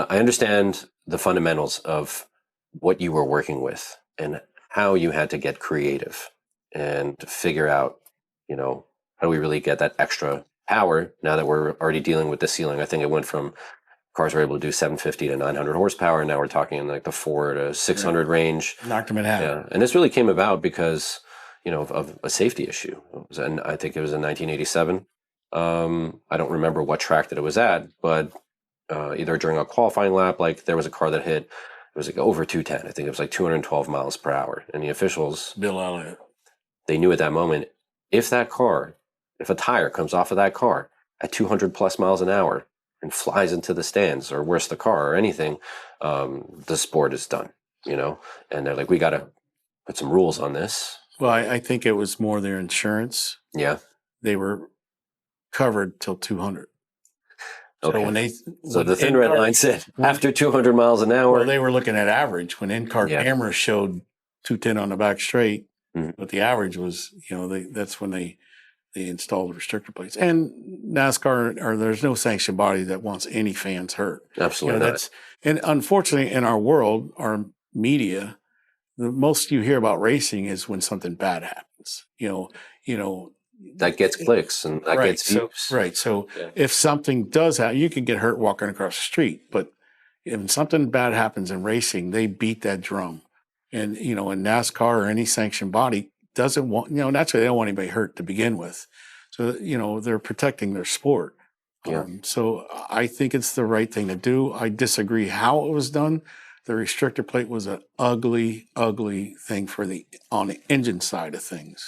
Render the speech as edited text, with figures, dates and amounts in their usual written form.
I understand the fundamentals of what you were working with and how you had to get creative and figure out, how do we really get that extra power now that we're already dealing with the ceiling. I think it went from cars were able to do 750 to 900 horsepower. Now we're talking in like the 4 to 600 range. Knocked them in half. Yeah. And this really came about because, of a safety issue. And I think it was in 1987. I don't remember what track that it was at, but either during a qualifying lap, like there was a car that hit, it was like over 210. I think it was like 212 miles per hour. And the officials, Bill Elliott, they knew at that moment, if a tire comes off of that car at 200 plus miles an hour and flies into the stands or worse, the car or anything, the sport is done, and they're like, we got to put some rules on this. Well, I think it was more their insurance. Yeah. They were covered till 200. Okay. So the thin red line said after 200 miles an hour. Well, they were looking at average when in-car cameras showed 210 on the back straight, but the average was, that's when they installed restrictor plates. And NASCAR, or there's no sanctioned body that wants any fans hurt. Absolutely not. And unfortunately, in our world, our media, the most you hear about racing is when something bad happens. That gets clicks and that gets views. So if something does happen, you can get hurt walking across the street. But if something bad happens in racing, they beat that drum. And, in NASCAR or any sanctioned body doesn't want, naturally they don't want anybody hurt to begin with. So, they're protecting their sport. Yeah. So I think it's the right thing to do. I disagree how it was done. The restrictor plate was an ugly, ugly thing on the engine side of things.